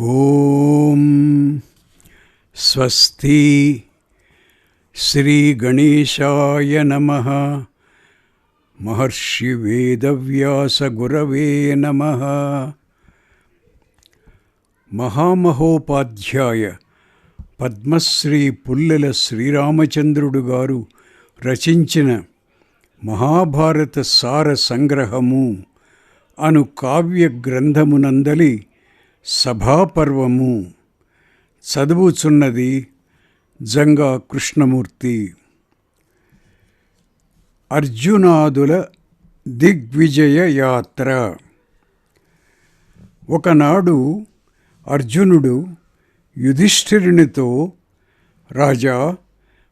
ఓం స్వస్తి శ్రీ గణేశాయ నమః. మహర్షి వేదవ్యాస గురవే నమః. మహామహోపాధ్యాయ పద్మశ్రీ పుల్లెల శ్రీరామచంద్రుడు గారు రచించిన మహాభారత సార సంగ్రహము అను కావ్య గ్రంథమునందలి సభాపర్వము చదువుచున్నది జంగా కృష్ణమూర్తి. అర్జునాదుల దిగ్విజయ యాత్ర. ఒకనాడు అర్జునుడు యుధిష్ఠిరునితో, రాజా,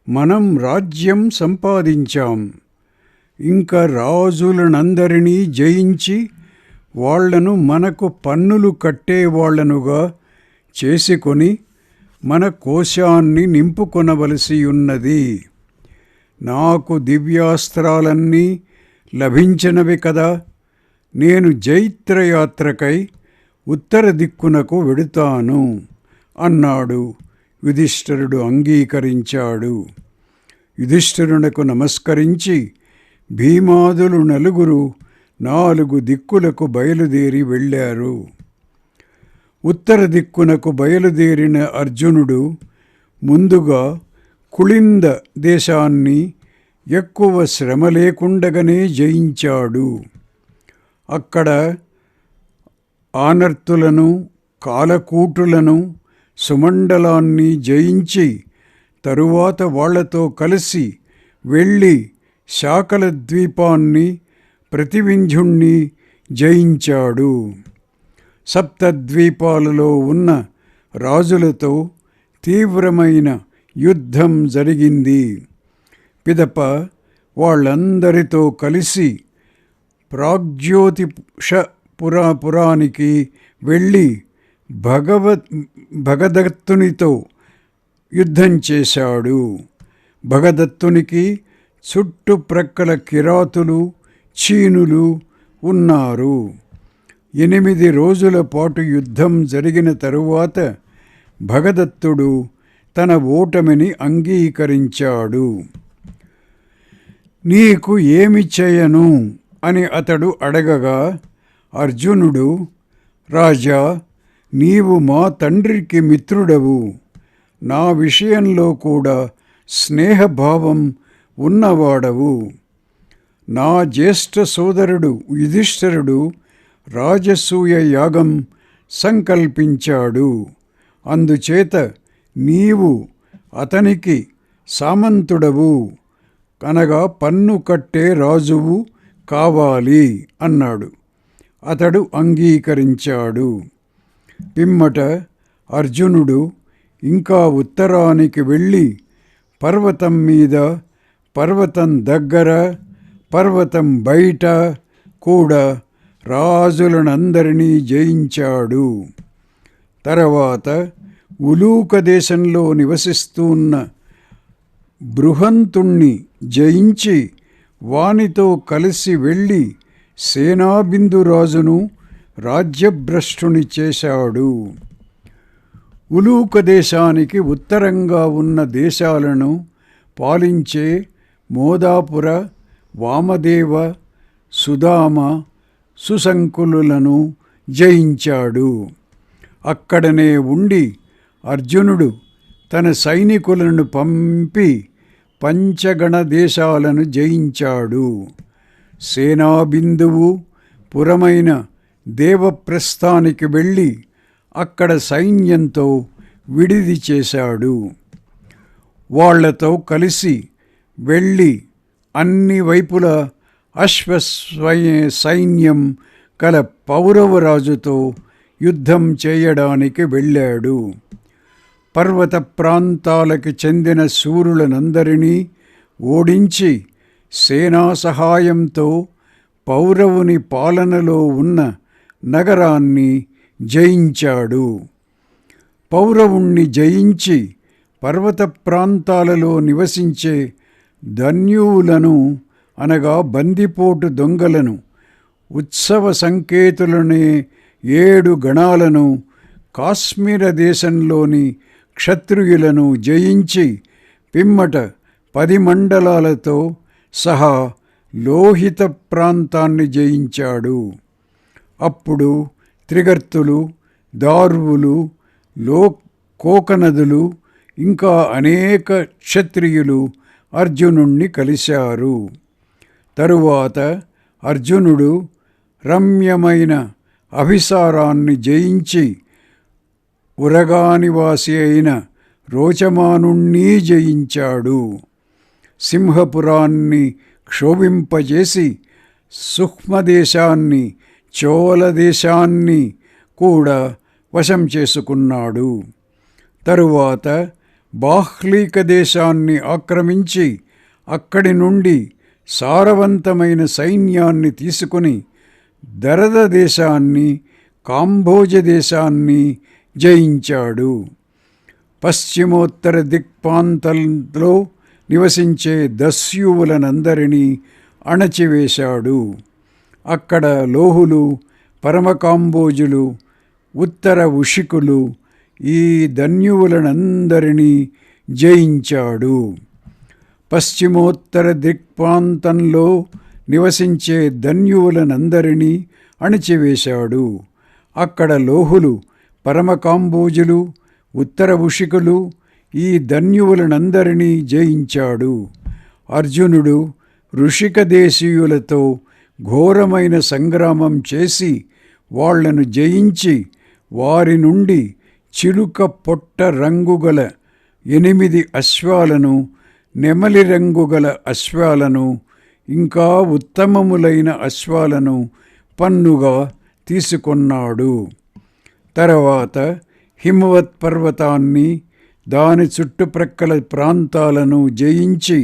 మనం రాజ్యం సంపాదించాం, ఇంకా రాజులనందరినీ జయించి వాళ్లను మనకు పన్నులు కట్టేవాళ్లనుగా చేసుకొని మన కోశాన్ని నింపుకొనవలసి ఉన్నది. నాకు దివ్యాస్త్రాలన్నీ లభించినవి కదా, నేను జైత్రయాత్రకై ఉత్తర దిక్కునకు వెడుతాను అన్నాడు. యుధిష్ఠిరుడు అంగీకరించాడు. యుధిష్ఠిరునకు నమస్కరించి భీమాదులు నలుగురు 4 దిక్కులకు బయలుదేరి వెళ్ళారు. ఉత్తర దిక్కునకు బయలుదేరిన అర్జునుడు ముందుగా కుళింద దేశాన్ని ఎక్కువ శ్రమ లేకుండగానే జయించాడు. అక్కడ ఆనర్తులను, కాలకూటులను, సుమండలాన్ని జయించి తరువాత వాళ్లతో కలిసి వెళ్ళి శాకల ద్వీపాన్ని, ప్రతివింధ్యుణ్ణి జయించాడు. సప్తద్వీపాలలో ఉన్న రాజులతో తీవ్రమైన యుద్ధం జరిగింది. పిదప వాళ్ళందరితో కలిసి ప్రాగ్జ్యోతిషపురానికి వెళ్ళి భగదత్తునితో యుద్ధం చేశాడు. భగదత్తునికి చుట్టుప్రక్కల కిరాతులు, చీనులు ఉన్నారు. 8 రోజుల పాటు యుద్ధం జరిగిన తరువాత భగదత్తుడు తన ఓటమిని అంగీకరించాడు. నీకు ఏమి చేయను అని అతడు అడగగా అర్జునుడు, రాజా, నీవు మా తండ్రికి మిత్రుడవు, నా విషయంలో కూడా స్నేహభావం ఉన్నవాడవు. నా జ్యేష్ఠ సోదరుడు యుధిష్ఠిరుడు రాజసూయ యాగం సంకల్పించాడు. అందుచేత నీవు అతనికి సామంతుడవు, అనగా పన్ను కట్టే రాజువు కావాలి అన్నాడు. అతడు అంగీకరించాడు. పిమ్మట అర్జునుడు ఇంకా ఉత్తరానికి వెళ్ళి పర్వతం మీద, పర్వతం దగ్గర, పర్వతం బయట కూడా రాజులనందరినీ జయించాడు. తర్వాత ఉలూక దేశంలో నివసిస్తున్న బృహంతుణ్ణి జయించి వానితో కలిసి వెళ్ళి సేనాబిందురాజును రాజ్యభ్రష్టుని చేశాడు. ఉలూక దేశానికి ఉత్తరంగా ఉన్న దేశాలను పాలించే మోదాపుర, వామదేవ, సుదామ, సుశంకులను జయించాడు. అక్కడనే ఉండి అర్జునుడు తన సైనికులను పంపి పంచగణ దేశాలను జయించాడు. సేనాబిందువు పురమైన దేవప్రస్థానికి వెళ్ళి అక్కడ సైన్యంతో విడిది చేశాడు. వాళ్లతో కలిసి వెళ్ళి అన్ని వైపుల సైన్యం కల పౌరవరాజుతో యుద్ధం చేయడానికి వెళ్ళాడు. పర్వత ప్రాంతాలకు చెందిన శూరులనందరినీ ఓడించి సేనా సహాయంతో పౌరవుని పాలనలో ఉన్న నగరాన్ని జయించాడు. పౌరవుణ్ణి జయించి పర్వత ప్రాంతాలలో నివసించే ధన్యువులను, అనగా బందిపోటు దొంగలను, ఉత్సవ సంకేతులనే 7 గణాలను కాశ్మీర దేశంలోని క్షత్రియులను జయించి పిమ్మట 10 మండలాలతో సహా లోహిత ప్రాంతాన్ని జయించాడు. అప్పుడు త్రిగర్తులు, దార్వులు, కోకనదులు ఇంకా అనేక క్షత్రియులు అర్జునుణ్ణి కలిశారు. తరువాత అర్జునుడు రమ్యమైన అభిసారాన్ని జయించి ఉరగానివాసి అయిన రోచమానుణ్ణి జయించాడు. సింహపురాన్ని క్షోభింపజేసి సుఖ్మదేశాన్ని, చోళదేశాన్ని కూడా వశం చేసుకున్నాడు. తరువాత బాహ్లీక దేశాన్ని ఆక్రమించి అక్కడి నుండి సారవంతమైన సైన్యాన్ని తీసుకుని దరద దేశాన్ని, కాంబోజ దేశాన్ని జయించాడు. పశ్చిమోత్తర దిక్పాంతంలో నివసించే దస్యువులనందరినీ అణచివేశాడు. అక్కడ లోహులు, పరమకాంబోజులు, ఉత్తర ఉషికులు ఈ ధన్యువులనందరినీ జయించాడు. పశ్చిమోత్తర దిక్పాంతంలో నివసించే ధన్యువులనందరినీ అణిచివేశాడు. అక్కడ లోహులు, పరమకాంబోజులు, ఉత్తర ఉషికులు ఈ ధన్యువులనందరినీ జయించాడు. అర్జునుడు ఋషిక దేశీయులతో ఘోరమైన సంగ్రామం చేసి వాళ్లను జయించి వారి నుండి చిలుక పొట్ట రంగుగల 8 అశ్వాలను, నెమలి రంగుగల అశ్వాలను, ఇంకా ఉత్తమములైన అశ్వాలను పన్నుగా తీసుకొన్నాడు. తర్వాత హిమవత్ పర్వతాన్ని, దాని చుట్టుప్రక్కల ప్రాంతాలను జయించి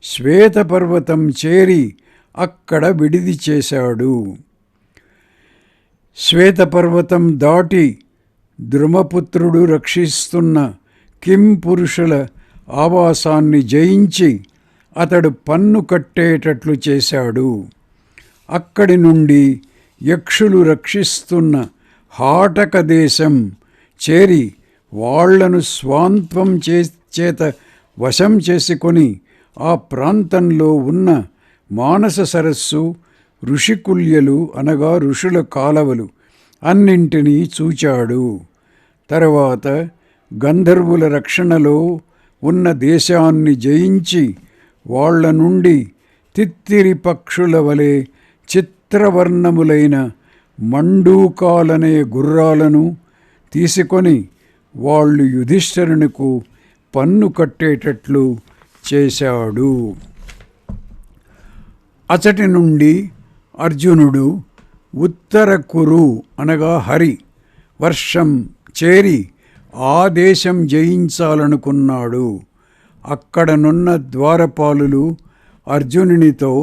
శ్వేతపర్వతం చేరి అక్కడ విడిది చేశాడు. శ్వేతపర్వతం దాటి ద్రుమపుత్రుడు రక్షిస్తున్న కింపురుషుల ఆవాసాన్ని జయించి అతడు పన్ను కట్టేటట్లు చేశాడు. అక్కడి నుండి యక్షులు రక్షిస్తున్న హాటక దేశం చేరి వాళ్లను స్వాంత్వం చేత వశం చేసుకొని ఆ ప్రాంతంలో ఉన్న మానస సరస్సు, ఋషికుల్యలు అనగా ఋషుల కాలవలు అన్నింటినీ చూచాడు. తర్వాత గంధర్వుల రక్షణలో ఉన్న దేశాన్ని జయించి వాళ్ల నుండి తిత్తిరి పక్షుల వలె చిత్రవర్ణములైన మండూకాలనే గుర్రాలను తీసుకొని వాళ్ళు యుధిష్ఠిరునికు పన్ను కట్టేటట్లు చేశాడు. అచటి నుండి అర్జునుడు ఉత్తర కురు అనగా హరి వర్షం చేరి ఆ దేశం జయించాలనుకున్నాడు. అక్కడనున్న ద్వారపాలులు అర్జునునితో,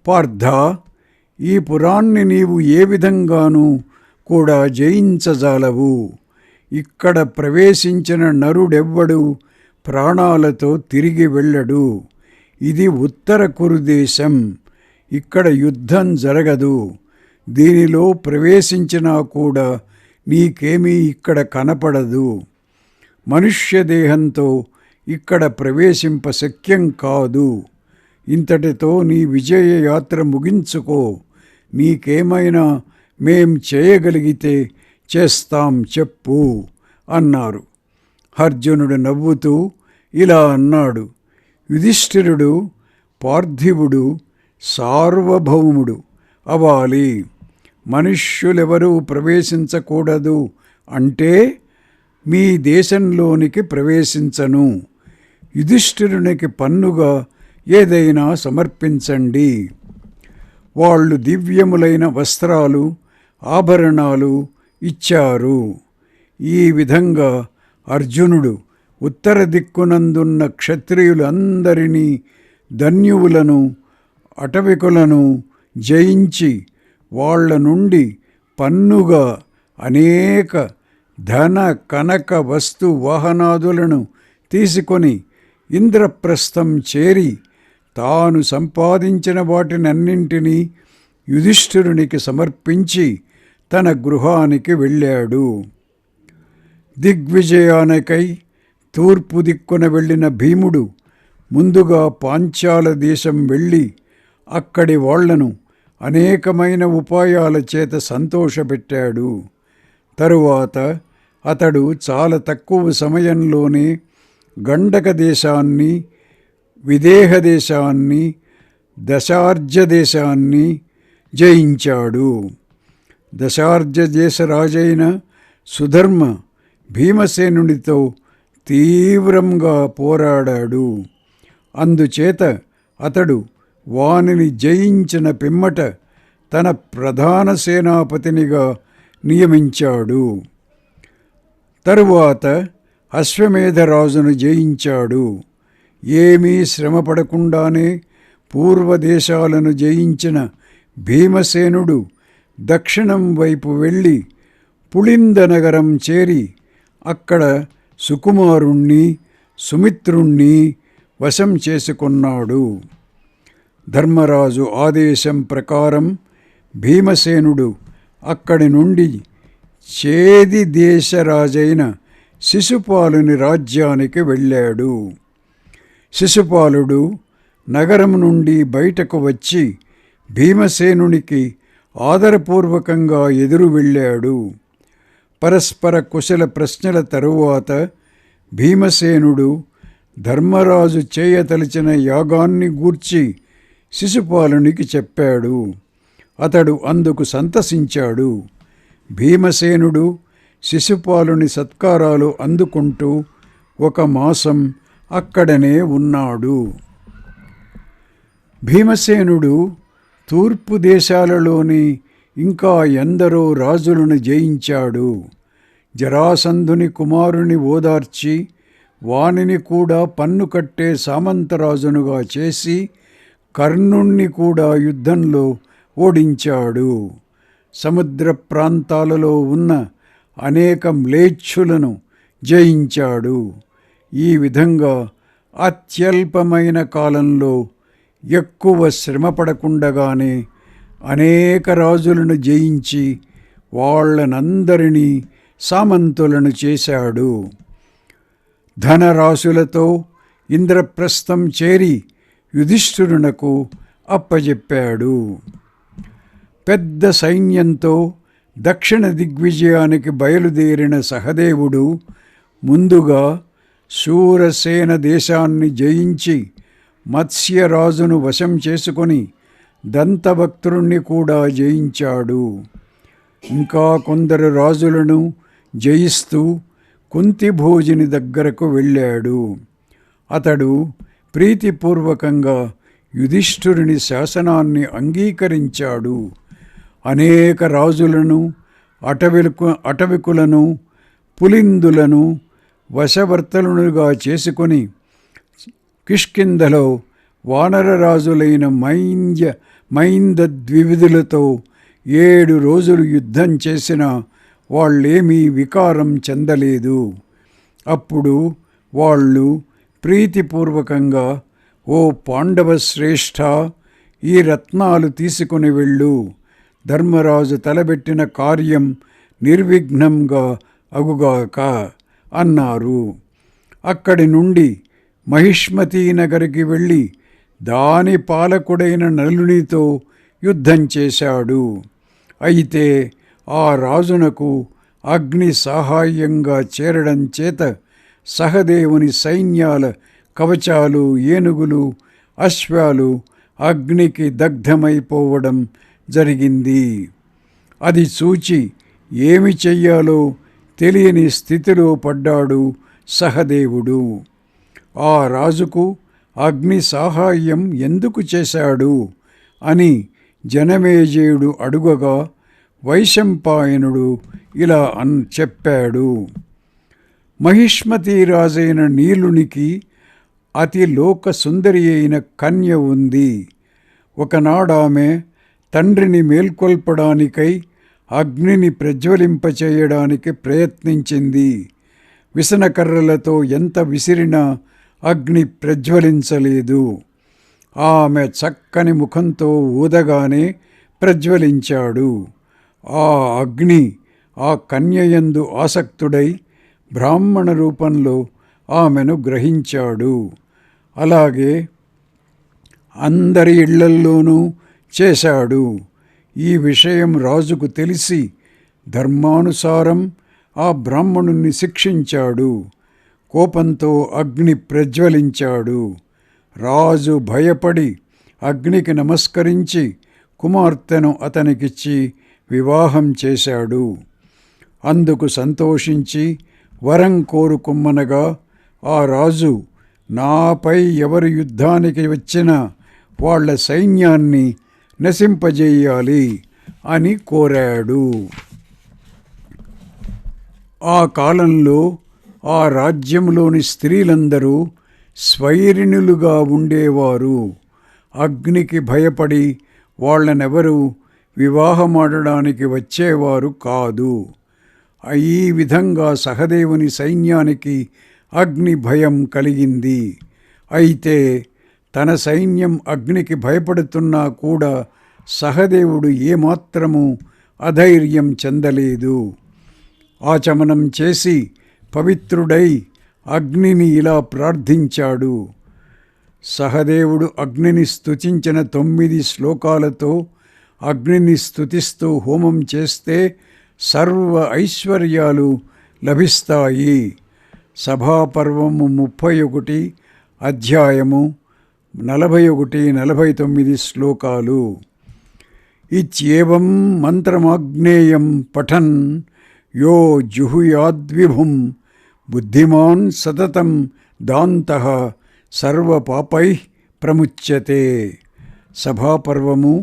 పార్థ, ఈ పురాన్ని నీవు ఏ విధంగానూ కూడా జయించజాలవు. ఇక్కడ ప్రవేశించిన నరుడెవ్వడు ప్రాణాలతో తిరిగి వెళ్ళడు. ఇది ఉత్తర కురుదేశం. ఇక్కడ యుద్ధం జరగదు. దీనిలో ప్రవేశించినా కూడా నీకేమీ ఇక్కడ కనపడదు. మనుష్య దేహంతో ఇక్కడ ప్రవేశింప శక్యం కాదు. ఇంతటితో నీ విజయయాత్ర ముగించుకో. నీకేమైనా మేం చేయగలిగితే చేస్తాం, చెప్పు అన్నారు. అర్జునుడు నవ్వుతూ ఇలా అన్నాడు, యుధిష్ఠిరుడు పార్థివుడు సార్వభౌముడు అవాలి. మనుష్యులెవరూ ప్రవేశించకూడదు అంటే మీ దేశంలోనికి ప్రవేశించను. యుధిష్ఠిరునికి పన్నుగా ఏదైనా సమర్పించండి. వాళ్ళు దివ్యములైన వస్త్రాలు, ఆభరణాలు ఇచ్చారు. ఈ విధంగా అర్జునుడు ఉత్తర దిక్కునందున్న క్షత్రియులందరినీ, ధన్యువులను, అటవికులను జయించి వాళ్ల నుండి పన్నుగా అనేక ధన కనక వస్తు వాహనాదులను తీసుకొని ఇంద్రప్రస్థం చేరి తాను సంపాదించిన వాటినన్నింటినీ యుధిష్ఠిరునికి సమర్పించి తన గృహానికి వెళ్ళాడు. దిగ్విజయానికై తూర్పు దిక్కున వెళ్ళిన భీముడు ముందుగా పాంచాల దేశం వెళ్ళి అక్కడి వాళ్లను అనేకమైన ఉపాయాల చేత సంతోషపెట్టాడు. తరువాత అతడు చాలా తక్కువ సమయంలోనే గండక దేశాన్ని, విదేహ దేశాన్ని, దశార్జ దేశాన్ని జయించాడు. దశార్జ దేశ రాజైన సుధర్మ భీమసేనునితో తీవ్రంగా పోరాడాడు. అందుచేత అతడు వానిని జయించిన పిమ్మట తన ప్రధాన సేనాపతినిగా నియమించాడు. తరువాత అశ్వమేధరాజును జయించాడు. ఏమీ శ్రమపడకుండానే పూర్వదేశాలను జయించిన భీమసేనుడు దక్షిణం వైపు వెళ్ళి పుళింద నగరం చేరి అక్కడ సుకుమారుణ్ణి, సుమిత్రుణ్ణి వశం చేసుకున్నాడు. ధర్మరాజు ఆదేశం ప్రకారం భీమసేనుడు అక్కడి నుండి చేది దేశరాజైన శిశుపాలుని రాజ్యానికి వెళ్ళాడు. శిశుపాలుడు నగరం నుండి బయటకు వచ్చి భీమసేనునికి ఆదరపూర్వకంగా ఎదురు వెళ్ళాడు. పరస్పర కుశల ప్రశ్నల తరువాత భీమసేనుడు ధర్మరాజు చేయతలిచిన యాగాన్ని గూర్చి శిశుపాలునికి చెప్పాడు. అతడు అందుకు సంతసించాడు. భీమసేనుడు శిశుపాలుని సత్కారాలు అందుకుంటూ 1 మాసం అక్కడనే ఉన్నాడు. భీమసేనుడు తూర్పు దేశాలలోని ఇంకా ఎందరో రాజులను జయించాడు. జరాసంధుని కుమారుని ఓదార్చి వానిని కూడా పన్ను కట్టే సామంతరాజునుగా చేసి కర్ణుణ్ణి కూడా యుద్ధంలో ఓడించాడు. సముద్ర ప్రాంతాలలో ఉన్న అనేక మ్లేచ్ఛులను జయించాడు. ఈ విధంగా అత్యల్పమైన కాలంలో ఎక్కువ శ్రమపడకుండగానే అనేక రాజులను జయించి వాళ్ళనందరినీ సామంతులను చేశాడు. ధనరాశులతో ఇంద్రప్రస్థం చేరి యుధిష్ఠిరునకు అప్పజెప్పాడు. పెద్ద సైన్యంతో దక్షిణ దిగ్విజయానికి బయలుదేరిన సహదేవుడు ముందుగా శూరసేన దేశాన్ని జయించి మత్స్యరాజును వశం చేసుకొని దంతభక్తుణ్ణి కూడా జయించాడు. ఇంకా కొందరు రాజులను జయిస్తూ కుంతిభోజుని దగ్గరకు వెళ్ళాడు. అతడు ప్రీతిపూర్వకంగా యుధిష్ఠిరుని శాసనాన్ని అంగీకరించాడు. అనేక రాజులను, అటవికులను, పులిందులను వశవర్తలునుగా చేసుకొని కిష్కింధలో వానరరాజులైన మైందద్వివిధులతో 7 రోజులు యుద్ధం చేసినా వాళ్ళేమీ వికారం చెందలేదు. అప్పుడు వాళ్ళు ప్రీతిపూర్వకంగా, ఓ పాండవ శ్రేష్ఠ, ఈ రత్నాలు తీసుకుని వెళ్ళు, ధర్మరాజు తలబెట్టిన కార్యం నిర్విఘ్నంగా అగుగాక అన్నారు. అక్కడి నుండి మహిష్మతీ నగరికి వెళ్ళి దాని పాలకుడైన నలునితో యుద్ధం చేశాడు. అయితే ఆ రాజునకు అగ్ని సహాయంగా చేరడం చేత సహదేవుని సైన్యాల కవచాలు, ఏనుగులు, అశ్వాలు అగ్నికి దగ్ధమైపోవడం జరిగింది. అది చూచి ఏమి చెయ్యాలో తెలియని స్థితిలో పడ్డాడు సహదేవుడు. ఆ రాజుకు అగ్ని సహాయం ఎందుకు చేశాడు అని జనమేజయుడు అడుగగా వైశంపాయనుడు ఇలా చెప్పాడు. మహిష్మతీ రాజైన నీలునికి అతి లోక సుందరి అయిన కన్య ఉంది. ఒకనాడామె తండ్రిని మేల్కొల్పడానికై అగ్నిని ప్రజ్వలింపచేయడానికి ప్రయత్నించింది. విసనకర్రలతో ఎంత విసిరినా అగ్ని ప్రజ్వలించలేదు. ఆమె చక్కని ముఖంతో ఊదగానే ప్రజ్వలించాడు. ఆ అగ్ని ఆ కన్యయందు ఆసక్తుడై బ్రాహ్మణ రూపంలో ఆమెను గ్రహించాడు. అలాగే అందరి ఇళ్లల్లోనూ చేశాడు. ఈ విషయం రాజుకు తెలిసి ధర్మానుసారం ఆ బ్రాహ్మణుణ్ణి శిక్షించాడు. కోపంతో అగ్ని ప్రజ్వలించాడు. రాజు భయపడి అగ్నికి నమస్కరించి కుమార్తెను అతనికిచ్చి వివాహం చేశాడు. అందుకు సంతోషించి వరం కోరుకుమ్మనగా ఆ రాజు, నాపై ఎవరు యుద్ధానికి వచ్చినా వాళ్ల సైన్యాన్ని నశింపజేయాలి అని కోరాడు. ఆ కాలంలో ఆ రాజ్యంలోని స్త్రీలందరూ స్వైరిణులుగా ఉండేవారు. అగ్నికి భయపడి వాళ్ళనెవరూ వివాహమాడడానికి వచ్చేవారు కాదు. ఈ విధంగా సహదేవుని సైన్యానికి అగ్ని భయం కలిగింది. అయితే తన సైన్యం అగ్నికి భయపడుతున్నా కూడా సహదేవుడు ఏమాత్రము అధైర్యం చెందలేదు. ఆచమనం చేసి పవిత్రుడై అగ్నిని ఇలా ప్రార్థించాడు. సహదేవుడు అగ్నిని స్తుతించిన 9 శ్లోకాలతో అగ్నిని స్తుతిస్తూ హోమం చేస్తే సర్వ ఐశ్వర్యాలు లభిస్తాయి. సభాపర్వము 31 అధ్యాయము 41-49 శ్లోకాలు. ఇత్యేవం మంత్రమాగ్నేయం పఠన్ యో జుహుయాద్విభుం బుద్ధిమాన్ సతతం దాంతః సర్వపాపైః ప్రముచ్యతే. సభాపర్వము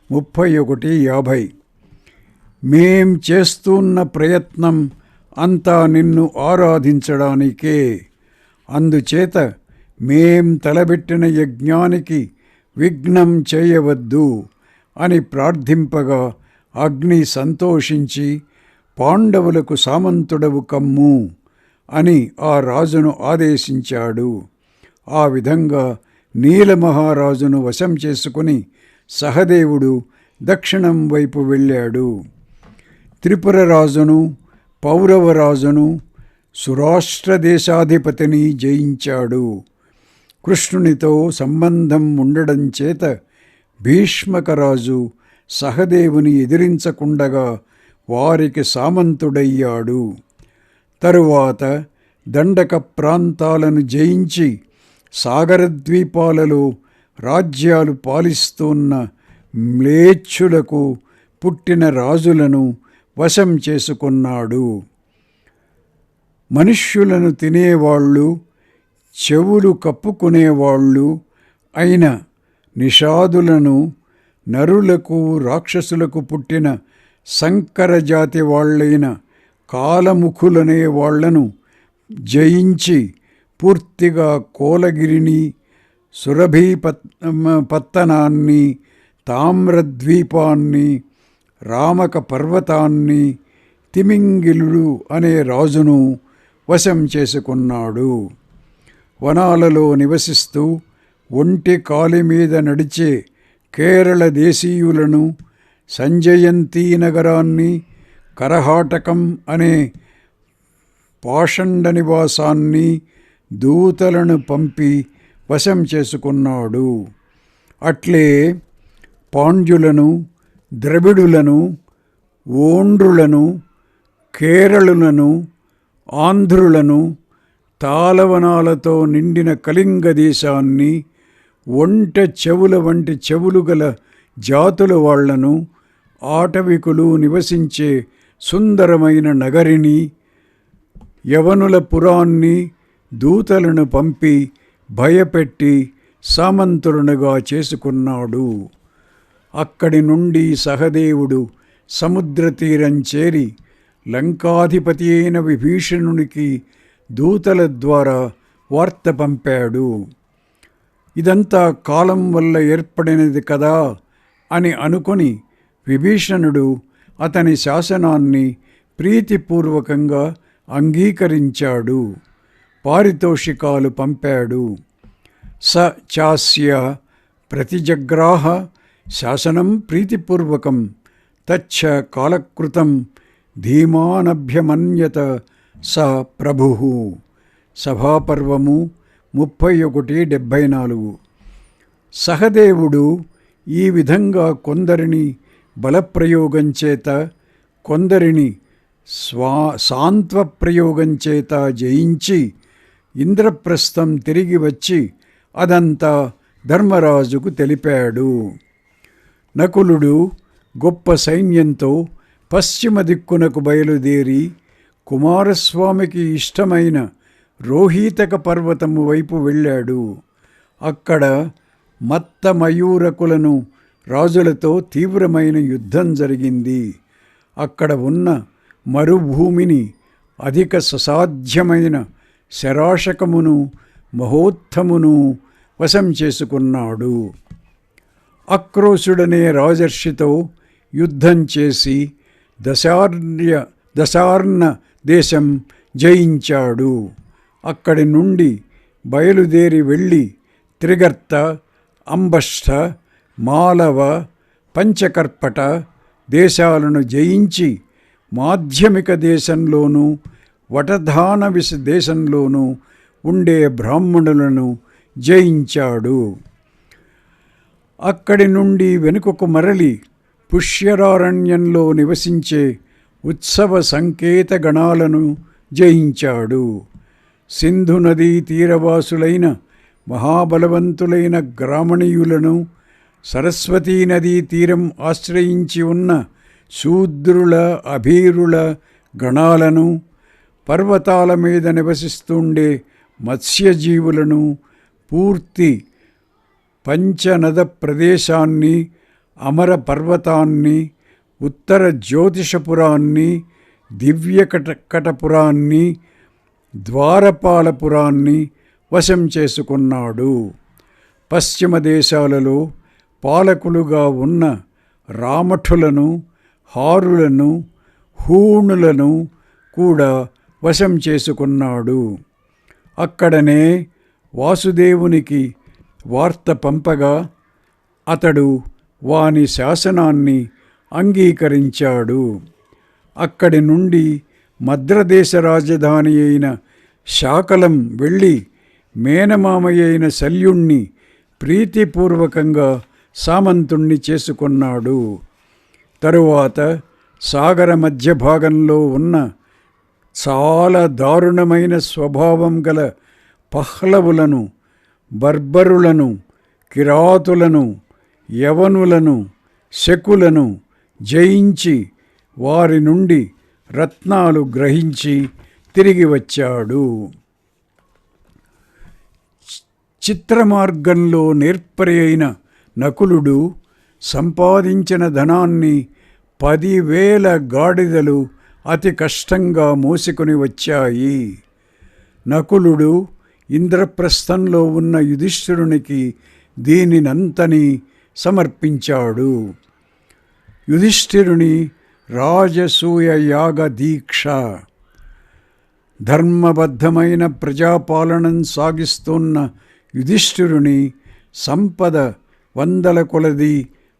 31:50. మేం చేస్తున్న ప్రయత్నం అంతా నిన్ను ఆరాధించడానికే. అందుచేత మేం తలబెట్టిన యజ్ఞానికి విఘ్నం చేయవద్దు అని ప్రార్థింపగా అగ్ని సంతోషించి పాండవులకు సామంతుడవు కమ్ము అని ఆ రాజును ఆదేశించాడు. ఆ విధంగా నీలమహారాజును వశం చేసుకుని సహదేవుడు దక్షిణం వైపు వెళ్ళాడు. త్రిపురరాజును, పౌరవరాజును, సురాష్ట్రదేశాధిపతిని జయించాడు. కృష్ణునితో సంబంధం ఉండడం చేత భీష్మకరాజు సహదేవుని ఎదిరించకుండగా వారికి సామంతుడయ్యాడు. తరువాత దండక ప్రాంతాలను జయించి సాగరద్వీపాలలో రాజ్యాలు పాలిస్తున్న మ్లేచ్ఛులకు పుట్టిన రాజులను వశం చేసుకున్నాడు. మనుష్యులను తినేవాళ్ళు, చెవులు కప్పుకునేవాళ్ళు అయిన నిషాదులను, నరులకు రాక్షసులకు పుట్టిన సంకరజాతి వాళ్లైన కాలముఖులనే వాళ్లను జయించి పూర్తిగా కోలగిరిని, సురభీపత్తనాన్ని, తామ్రద్వీపాన్ని, రామక పర్వతాన్ని, తిమింగిలుడు అనే రాజును వశం చేసుకున్నాడు. వనాలలో నివసిస్తూ ఒంటి కాలి మీద నడిచే కేరళ దేశీయులను, సంజయంతి నగరాన్ని, కరహాటకం అనే పాషండ నివాసాన్ని దూతలను పంపి వశం చేసుకున్నాడు. అట్లే పాండ్యులను, ద్రవిడులను, ఓండ్రులను, కేరళులను, ఆంధ్రులను, తాళవనాలతో నిండిన కళింగ దేశాన్ని, ఒంటె చెవుల వంటి చెవులు గల జాతుల వాళ్లను, ఆటవికులు నివసించే సుందరమైన నగరిని, యవనుల పురాన్ని దూతలను పంపి భయపెట్టి సామంతులనుగా చేసుకున్నాడు. అక్కడి నుండి సహదేవుడు సముద్ర తీరం చేరి లంకాధిపతి అయిన విభీషణునికి దూతల ద్వారా వార్త పంపాడు. ఇదంతా కాలం వల్ల ఏర్పడినది కదా అని అనుకొని విభీషణుడు అతని శాసనాన్ని ప్రీతిపూర్వకంగా అంగీకరించాడు. పారితోషికాలు పంపాడు. స చాస్య ప్రతిజగ్రాహ శాసనం ప్రీతిపూర్వకం తచ్చ కాలకృతం ధీమానభ్యమన్యత స ప్రభుః. సభాపర్వము 31:74. సహదేవుడు ఈ విధంగా కొందరిని బలప్రయోగం చేత, కొందరిని సాంత్వప్రయోగం చేత జయించి ఇంద్రప్రస్థం తిరిగి వచ్చి అదంతా ధర్మరాజుకు తెలిపాడు. నకులుడు గొప్ప సైన్యంతో పశ్చిమ దిక్కునకు బయలుదేరి కుమారస్వామికి ఇష్టమైన రోహీతక పర్వతము వైపు వెళ్ళాడు. అక్కడ మత్త మయూరకులను రాజులతో తీవ్రమైన యుద్ధం జరిగింది. అక్కడ ఉన్న మరుభూమిని అధిక ససాధ్యమైన శరాశకమును మహోత్తమును వశం చేసుకున్నాడు. అక్రోశుడనే రాజర్షితో యుద్ధం చేసి దశార్ణ దేశం జయించాడు. అక్కడి నుండి బయలుదేరి వెళ్ళి త్రిగర్త, అంబష్ట, మాలవ, పంచకర్పట దేశాలను జయించి మాధ్యమిక దేశంలోనూ వటధాన దేశంలోనూ ఉండే బ్రాహ్మణులను జయించాడు. అక్కడి నుండి వెనుకకు మరలి పుష్యరారణ్యంలో నివసించే ఉత్సవ సంకేత గణాలను జయించాడు. సింధు నదీ తీరవాసులైన మహాబలవంతులైన గ్రామణీయులను, సరస్వతీ నదీ తీరం ఆశ్రయించి ఉన్న శూద్రుల, అభీరుల గణాలను, పర్వతాల మీద నివసిస్తుండే మత్స్యజీవులను, పూర్తి పంచనద ప్రదేశాన్ని, అమర పర్వతాన్ని, ఉత్తర జ్యోతిషపురాన్ని, దివ్యకటపురాన్ని, ద్వారపాలపురాన్ని వశం చేసుకున్నాడు. పశ్చిమ దేశాలలో పాలకులుగా ఉన్న రామఠులను, హారులను, హూణులను కూడా వశం చేసుకున్నాడు. అక్కడనే వాసుదేవునికి వార్త పంపగా అతడు వాని శాసనాన్ని అంగీకరించాడు. అక్కడి నుండి మద్రదేశ రాజధాని అయిన శాకలం వెళ్ళి మేనమామయైన శల్యుణ్ణి ప్రీతిపూర్వకంగా సామంతుణ్ణి చేసుకున్నాడు. తరువాత సాగర మధ్య భాగంలో ఉన్న చాలా దారుణమైన స్వభావం గల పహ్లవులను, బర్బరులను, కిరాతులను, యవనులను, శకులను జయించి వారి నుండి రత్నాలు గ్రహించి తిరిగి వచ్చాడు. చిత్రమార్గంలో నేర్పరి అయిన నకులుడు సంపాదించిన ధనాన్ని 10,000 గాడిదలు అతి కష్టంగా మోసుకొని వచ్చాయి. నకులుడు ఇంద్రప్రస్థంలో ఉన్న యుధిష్ఠిరునికి దీనినంతని సమర్పించాడు. యుధిష్ఠిరుని రాజసూయ యాగ దీక్ష. ధర్మబద్ధమైన ప్రజాపాలనం సాగిస్తున్న యుధిష్ఠిరుని సంపద 100 కొలది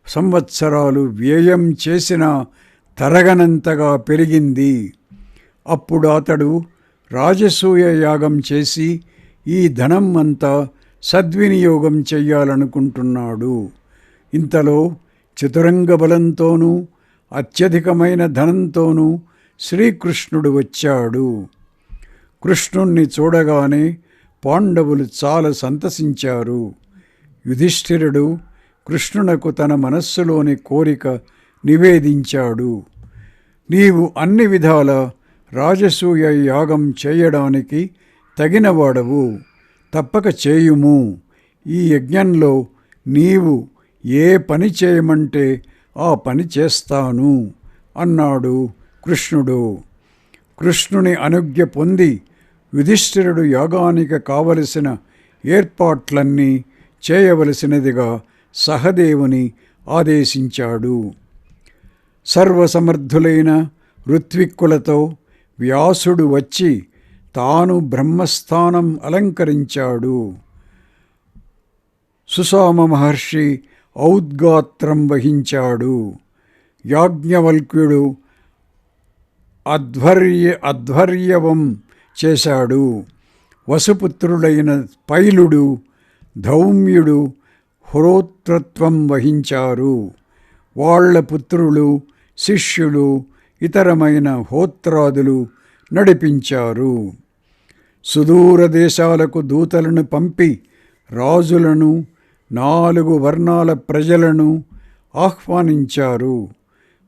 సంవత్సరాలు వ్యయం చేసినా తరగనంతగా పెరిగింది. అప్పుడు అతడు రాజసూయ యాగం చేసి ఈ ధనం అంతా సద్వినియోగం చెయ్యాలనుకుంటున్నాడు. ఇంతలో చతురంగ బలంతోనూ అత్యధికమైన ధనంతోనూ శ్రీకృష్ణుడు వచ్చాడు. కృష్ణుణ్ణి చూడగానే పాండవులు చాలా సంతసించారు. యుధిష్ఠిరుడు కృష్ణునకు తన మనస్సులోని కోరిక నివేదించాడు. నీవు అన్ని విధాల రాజసూయ యాగం చేయడానికి తగినవాడవు, తప్పక చేయుము. ఈ యజ్ఞంలో నీవు ఏ పని చేయమంటే ఆ పని చేస్తాను అన్నాడు కృష్ణుడు. కృష్ణుని అనుజ్ఞ పొంది యుధిష్ఠిరుడు యాగానికి కావలసిన ఏర్పాట్లన్నీ చేయవలసినదిగా సహదేవుని ఆదేశించాడు. సర్వసమర్థులైన ఋత్విక్కులతో వ్యాసుడు వచ్చి తాను బ్రహ్మస్థానం అలంకరించాడు. సుసామ మహర్షి ఔద్గాత్రం వహించాడు. యాజ్ఞవల్క్యుడు అధ్వర్యవం చేశాడు. వసుపుత్రులైన పైలుడు, ధౌమ్యుడు హోత్రత్వం వహించారు. వాళ్ళ పుత్రులు, శిష్యులు, ఇతరమైన హోత్రాదులు నడిపించారు. సుదూర దేశాలకు దూతలను పంపి రాజులను, 4 వర్ణాల ప్రజలను ఆహ్వానించారు.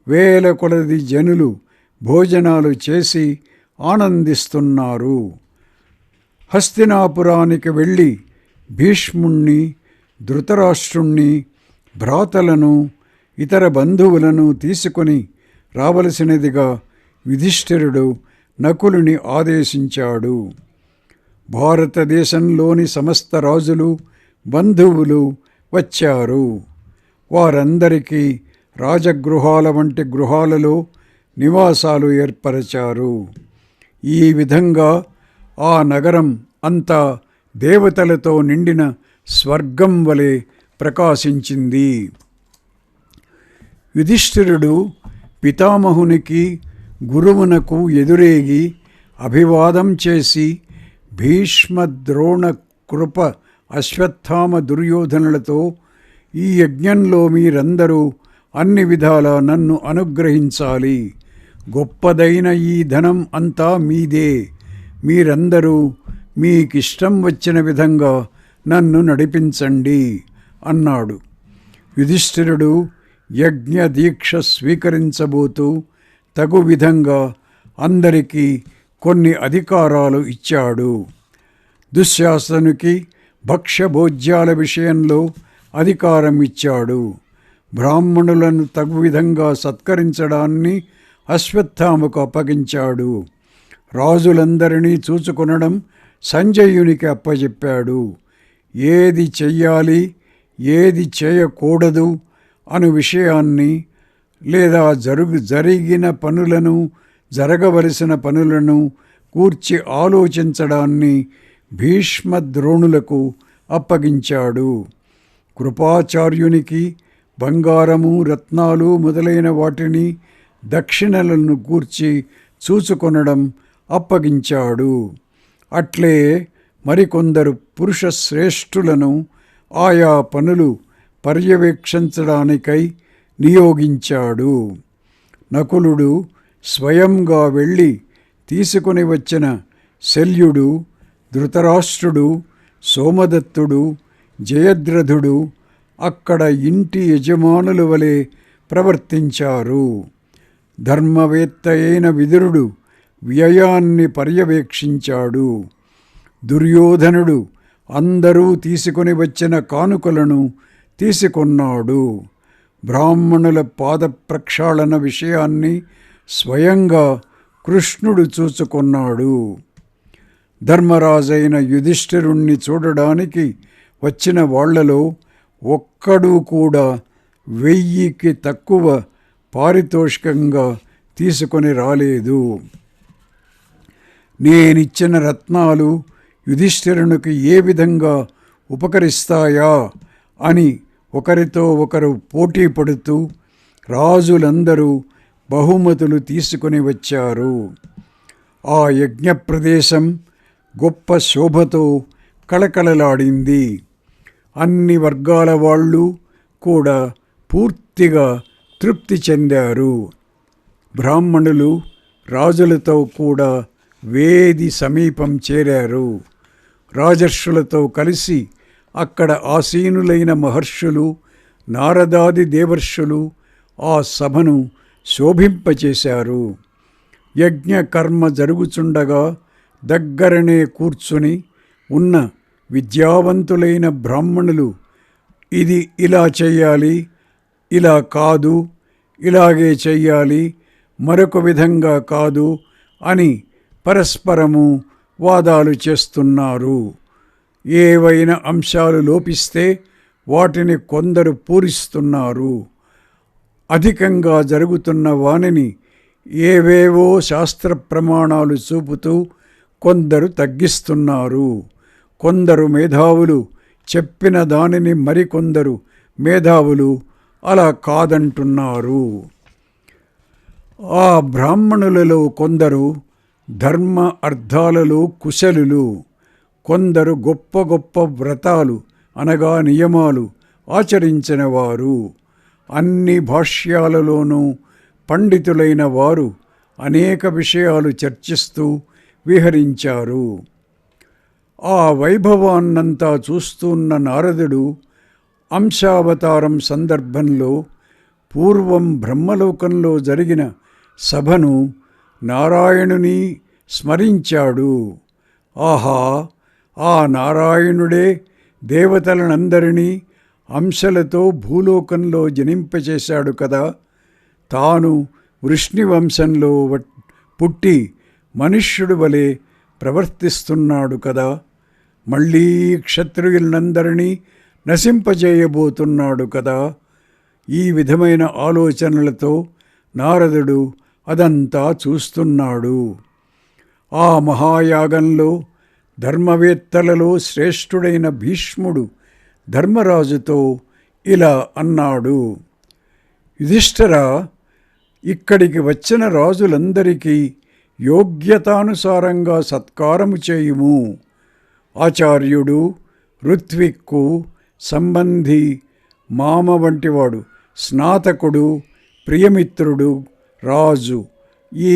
వేల కొలది జనులు భోజనాలు చేసి ఆనందిస్తున్నారు. హస్తినాపురానికి వెళ్ళి భీష్ముణ్ణి, ధృతరాష్ట్రుణ్ణి, భ్రాతలను, ఇతర బంధువులను తీసుకొని రావలసినదిగా యుధిష్ఠిరుడు నకులుని ఆదేశించాడు. భారతదేశంలోని సమస్త రాజులు, బంధువులు వచ్చారు. వారందరికీ రాజగృహాల వంటి గృహాలలో నివాసాలు ఏర్పరచారు. ఈ విధంగా ఆ నగరం అంతా దేవతలతో నిండిన స్వర్గం వలె ప్రకాశించింది. యుధిష్ఠిరుడు పితామహునికి, గురువునకు ఎదురేగి అభివాదం చేసి భీష్మ, ద్రోణ, కృప, అశ్వత్థామ, దుర్యోధనులతో ఈ యజ్ఞంలో మీరందరూ అన్ని విధాలా నన్ను అనుగ్రహించాలి. గొప్పదైన ఈ ధనం అంతా మీదే. మీరందరూ మీకిష్టం వచ్చిన విధంగా నన్ను నడిపించండి అన్నాడు. యుధిష్ఠిరుడు యజ్ఞ దీక్ష స్వీకరించబోతూ తగు విధంగా అందరికీ కొన్ని అధికారాలు ఇచ్చాడు. దుశ్శాసనునికి భక్ష్యభోజ్యాల విషయంలో అధికారం ఇచ్చాడు. బ్రాహ్మణులను తగు విధంగా సత్కరించడాన్ని అశ్వత్థామకు అప్పగించాడు. రాజులందరినీ చూచుకొనడం సంజయునికి అప్పచెప్పాడు. ఏది చెయ్యాలి, ఏది చేయకూడదు అను విషయాన్ని, లేదా జరిగిన పనులను, జరగవలసిన పనులను కూర్చి ఆలోచించడాన్ని భీష్మ, ద్రోణులకు అప్పగించాడు. కృపాచార్యునికి బంగారము, రత్నాలు మొదలైన వాటిని, దక్షిణలను కూర్చి చూచుకొనడం అప్పగించాడు. అట్లే మరికొందరు పురుష శ్రేష్ఠులను ఆయా పనులు పర్యవేక్షించడానికై నియోగించాడు. నకులుడు స్వయంగా వెళ్ళి తీసుకొని వచ్చిన శల్యుడు, ధృతరాష్ట్రుడు, సోమదత్తుడు, జయద్రథుడు అక్కడ ఇంటి యజమానుల వలె ప్రవర్తించారు. ధర్మవేత్త అయిన విదురుడు వ్యయాన్ని పర్యవేక్షించాడు. దుర్యోధనుడు అందరూ తీసుకొని వచ్చిన కానుకలను తీసుకొన్నాడు. బ్రాహ్మణుల పాద ప్రక్షాళన విషయాన్ని స్వయంగా కృష్ణుడు చూచుకొన్నాడు. ధర్మరాజైన యుధిష్ఠిరుణ్ణి చూడడానికి వచ్చిన వాళ్లలో ఒక్కడూ కూడా 1000కి తక్కువ పారితోషికంగా తీసుకొని రాలేదు. నేనిచ్చిన రత్నాలు యుధిష్ఠిరునికి ఏ విధంగా ఉపకరిస్తాయా అని ఒకరితో ఒకరు పోటీ పడుతూ రాజులందరూ బహుమతులు తీసుకొని వచ్చారు. ఆ యజ్ఞ ప్రదేశం గొప్ప శోభతో కళకళలాడింది. అన్ని వర్గాల వాళ్ళు కూడా పూర్తిగా తృప్తి చెందారు. బ్రాహ్మణులు రాజులతో కూడా వేది సమీపం చేరారు. రాజర్షులతో కలిసి అక్కడ ఆసీనులైన మహర్షులు, నారదాది దేవర్షులు ఆ సభను శోభింపచేశారు. యజ్ఞ కర్మ జరుగుచుండగా దగ్గరనే కూర్చుని ఉన్న విద్యావంతులైన బ్రాహ్మణులు ఇది ఇలా చెయ్యాలి, ఇలా కాదు, ఇలాగే చెయ్యాలి, మరొక విధంగా కాదు అని పరస్పరము వాదాలు చేస్తున్నారు. ఏవైనా అంశాలు లోపిస్తే వాటిని కొందరు పూరిస్తున్నారు. అధికంగా జరుగుతున్న వానిని ఏవేవో శాస్త్ర ప్రమాణాలు చూపుతూ కొందరు తగ్గిస్తున్నారు. కొందరు మేధావులు చెప్పిన దానిని మరికొందరు మేధావులు అలా కాదంటున్నారు. ఆ బ్రాహ్మణులలో కొందరు ధర్మ అర్థాలలో కుశలులు, కొందరు గొప్ప గొప్ప వ్రతాలు అనగా నియమాలు ఆచరించిన వారు, అన్ని భాష్యాలలోనూ పండితులైన వారు అనేక విషయాలు చర్చిస్తూ విహరించారు. ఆ వైభవాన్నంతా చూస్తున్న నారదుడు అంశావతారం సందర్భంలో పూర్వం బ్రహ్మలోకంలో జరిగిన సభను నారాయణుని స్మరించాడు. ఆహా, ఆ నారాయణుడే దేవతలనందరినీ అంశలతో భూలోకంలో జనింపచేశాడు కదా. తాను వృష్ణివంశంలో పుట్టి మనుష్యుడు వలె ప్రవర్తిస్తున్నాడు కదా. మళ్ళీ క్షత్రియులందరినీ నశింపజేయబోతున్నాడు కదా. ఈ విధమైన ఆలోచనలతో నారదుడు అదంతా చూస్తున్నాడు. ఆ మహాయాగంలో ధర్మవేత్తలలో శ్రేష్ఠుడైన భీష్ముడు ధర్మరాజుతో ఇలా అన్నాడు: యుధిష్ఠిరా, ఇక్కడికి వచ్చిన రాజులందరికీ యోగ్యతానుసారంగా సత్కారము చేయుము. ఆచార్యుడు, ఋత్విక్కు, సంబంధి, మామ వంటివాడు, స్నాతకుడు, ప్రియమిత్రుడు, రాజు, ఈ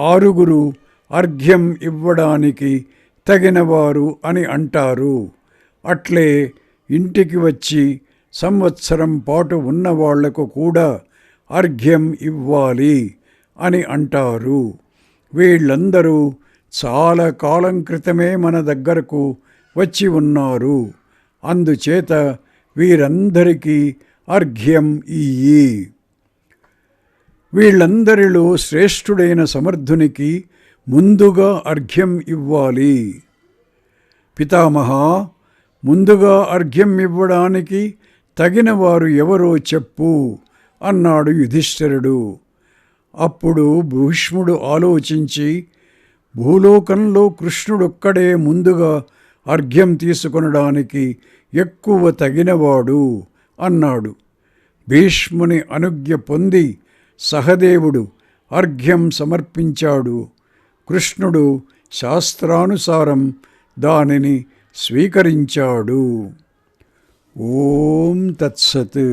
6 అర్ఘ్యం ఇవ్వడానికి తగినవారు అని అంటారు. అట్లే ఇంటికి వచ్చి సంవత్సరం పాటు ఉన్నవాళ్లకు కూడా అర్ఘ్యం ఇవ్వాలి అని అంటారు. వీళ్ళందరూ చాలా కాలం క్రితమే మన దగ్గరకు వచ్చి ఉన్నారు. అందుచేత వీరందరికీ అర్ఘ్యం ఇయ్యి. వీళ్ళందరిలో శ్రేష్ఠుడైన సమర్థునికి ముందుగా అర్ఘ్యం ఇవ్వాలి. పితామహ, ముందుగా అర్ఘ్యం ఇవ్వడానికి తగిన వారు ఎవరో చెప్పు అన్నాడు యుధిష్ఠిరుడు. అప్పుడు భీష్ముడు ఆలోచించి, భూలోకంలో కృష్ణుడొక్కడే ముందుగా అర్ఘ్యం తీసుకొనడానికి ఎక్కువ తగినవాడు అన్నాడు. భీష్ముని అనుజ్ఞ పొంది సహదేవుడు అర్ఘ్యం సమర్పించాడు. కృష్ణుడు శాస్త్రానుసారం దానిని స్వీకరించాడు. ఓం తత్సత్.